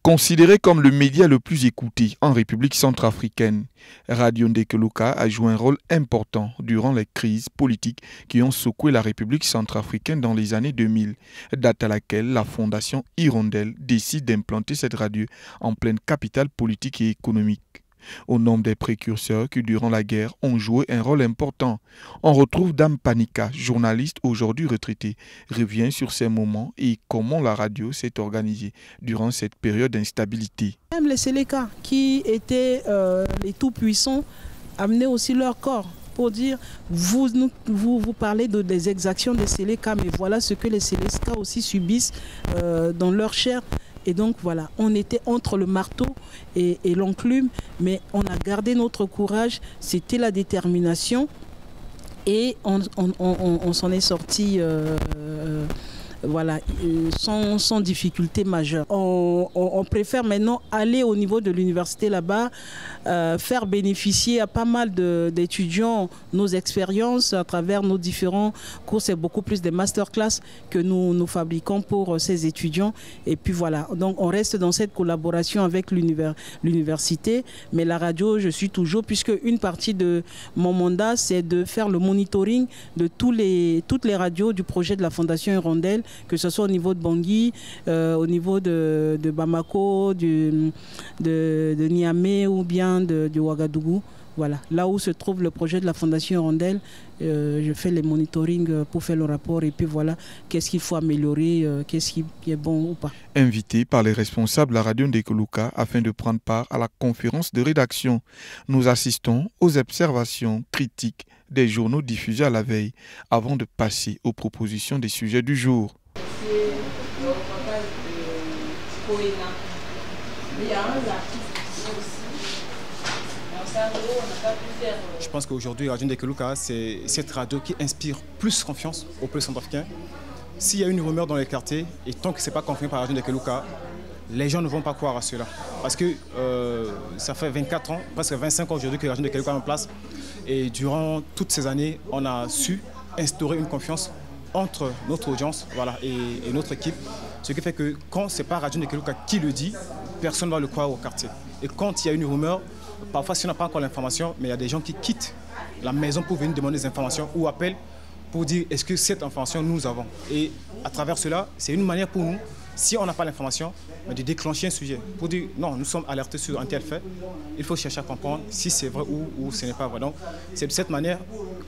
Considéré comme le média le plus écouté en République centrafricaine, Radio Ndekeluka a joué un rôle important durant les crises politiques qui ont secoué la République centrafricaine dans les années 2000, date à laquelle la Fondation Hirondelle décide d'implanter cette radio en pleine capitale politique et économique. Au nombre des précurseurs qui, durant la guerre, ont joué un rôle important. On retrouve Dame Panika, journaliste aujourd'hui retraitée, revient sur ces moments et comment la radio s'est organisée durant cette période d'instabilité. Même les Séléka, qui étaient les tout-puissants, amenaient aussi leur corps pour dire, vous parlez des exactions des Séléka, mais voilà ce que les Séléka aussi subissent dans leur chair. Et donc voilà, on était entre le marteau et l'enclume, mais on a gardé notre courage, c'était la détermination et on s'en est sorti voilà, sans difficulté majeure. On préfère maintenant aller au niveau de l'université là-bas, faire bénéficier à pas mal d'étudiants nos expériences à travers nos différents cours. C'est beaucoup plus des masterclass que nous fabriquons pour ces étudiants. Et puis voilà, donc on reste dans cette collaboration avec l'université. Mais la radio, je suis toujours, puisque une partie de mon mandat, c'est de faire le monitoring de toutes les radios du projet de la Fondation Hirondelle, que ce soit au niveau de Bangui, au niveau de Bamako, de Niamey ou bien de Ouagadougou. Voilà, là où se trouve le projet de la Fondation Hirondelle, je fais les monitorings pour faire le rapport et puis voilà, qu'est-ce qu'il faut améliorer, qu'est-ce qui est bon ou pas. Invité par les responsables de la radio Ndekeluka afin de prendre part à la conférence de rédaction, nous assistons aux observations critiques des journaux diffusés à la veille avant de passer aux propositions des sujets du jour. C'est le reportage de Koena. Il y a un artiste aussi. Je pense qu'aujourd'hui, Radio Ndekeluka, c'est cette radio qui inspire plus confiance au peuple centrafricain. S'il y a une rumeur dans les quartiers, et tant que ce n'est pas confirmé par Radio Ndekeluka, les gens ne vont pas croire à cela. Parce que ça fait 24 ans, presque 25 ans aujourd'hui que Radio Ndekeluka est en place. Et durant toutes ces années, on a su instaurer une confiance entre notre audience et notre équipe. Ce qui fait que quand ce n'est pas Radio Ndekeluka qui le dit, personne ne va le croire au quartier. Et quand il y a une rumeur, parfois si on n'a pas encore l'information, mais il y a des gens qui quittent la maison pour venir demander des informations ou appellent pour dire est-ce que cette information nous avons. Et à travers cela, c'est une manière pour nous, si on n'a pas l'information, de déclencher un sujet. Pour dire non, nous sommes alertés sur un tel fait, il faut chercher à comprendre si c'est vrai ou ce n'est pas vrai. Donc c'est de cette manière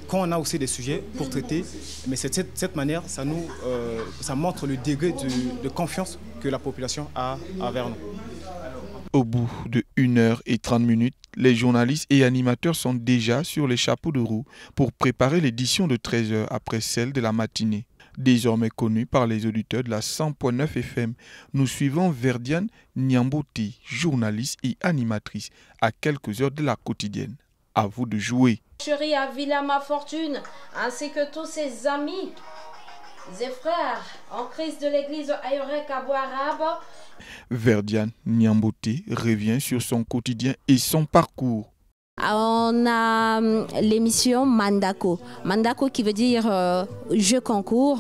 qu'on a aussi des sujets pour traiter, mais cette manière, ça montre le degré de confiance que la population a envers nous. Au bout de 1h30, les journalistes et animateurs sont déjà sur les chapeaux de roue pour préparer l'édition de 13h après celle de la matinée. Désormais connue par les auditeurs de la 100.9 FM, nous suivons Verdiane Niamboti, journaliste et animatrice, à quelques heures de la quotidienne. À vous de jouer. Chérie à Villa Ma Fortune, ainsi que tous ses amis et frères en crise de l'église Ayorek Abou Arabe. Verdiane Niamboti revient sur son quotidien et son parcours. On a l'émission Mandako. Mandako qui veut dire jeu concours.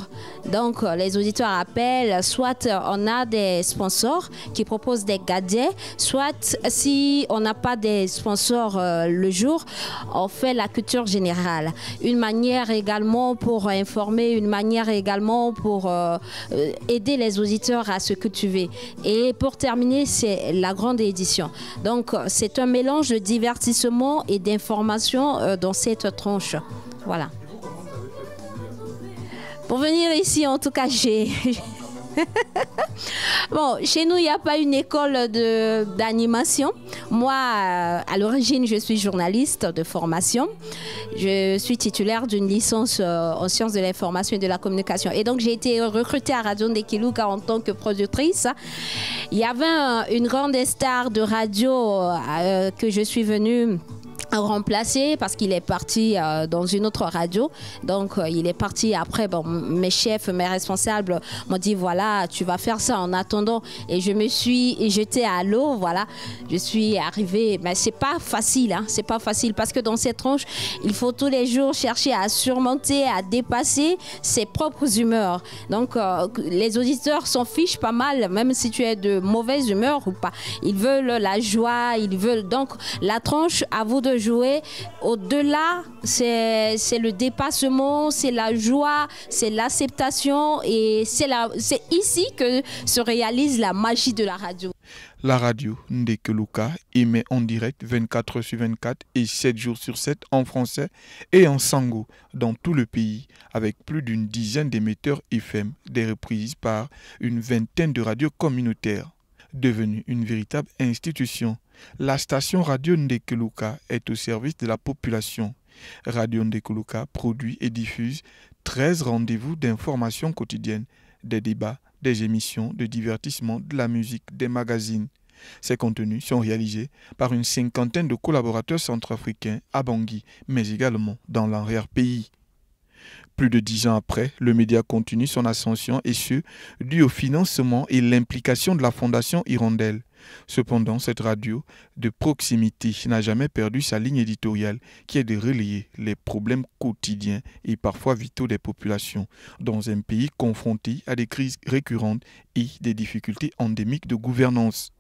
Donc les auditeurs appellent, soit on a des sponsors qui proposent des gadgets, soit si on n'a pas des sponsors le jour, on fait la culture générale. Une manière également pour informer, une manière également pour aider les auditeurs à se cultiver. Et pour terminer, c'est la grande édition. Donc c'est un mélange de divertissement et d'informations dans cette tranche. Voilà. Pour venir ici, en tout cas, bon, chez nous, il n'y a pas une école d'animation. Moi, à l'origine, je suis journaliste de formation. Je suis titulaire d'une licence en sciences de l'information et de la communication. Et donc, j'ai été recrutée à Radio Ndekeluka en tant que productrice. Il y avait une grande star de radio que je suis venue remplacé parce qu'il est parti dans une autre radio. Donc il est parti après. Bon, mes chefs, mes responsables m'ont dit voilà, tu vas faire ça en attendant. Et je me suis jetée à l'eau. Voilà, je suis arrivée. Mais c'est pas facile, hein, c'est pas facile parce que dans cette tranche, il faut tous les jours chercher à surmonter, à dépasser ses propres humeurs. Donc les auditeurs s'en fichent pas mal, même si tu es de mauvaise humeur ou pas. Ils veulent la joie, ils veulent donc la tranche. À vous de jouer. Au-delà, c'est le dépassement, c'est la joie, c'est l'acceptation et c'est ici que se réalise la magie de la radio. La radio Ndekeluka émet en direct 24 heures sur 24 et 7 jours sur 7 en français et en sango dans tout le pays avec plus d'une dizaine d'émetteurs FM, des reprises par une vingtaine de radios communautaires. Devenue une véritable institution, la station Radio Ndekeluka est au service de la population. Radio Ndekeluka produit et diffuse 13 rendez-vous d'information quotidienne, des débats, des émissions de divertissement, de la musique, des magazines. Ces contenus sont réalisés par une cinquantaine de collaborateurs centrafricains à Bangui, mais également dans l'arrière-pays. Plus de 10 ans après, le média continue son ascension et ce, dû au financement et l'implication de la Fondation Hirondelle. Cependant, cette radio de proximité n'a jamais perdu sa ligne éditoriale qui est de relayer les problèmes quotidiens et parfois vitaux des populations dans un pays confronté à des crises récurrentes et des difficultés endémiques de gouvernance.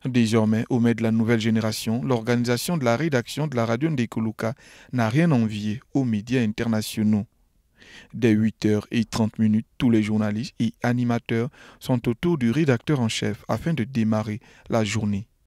Désormais, au mai de la nouvelle génération, l'organisation de la rédaction de la radio Ndekeluka n'a rien envié aux médias internationaux. Dès 8h30, tous les journalistes et animateurs sont autour du rédacteur en chef afin de démarrer la journée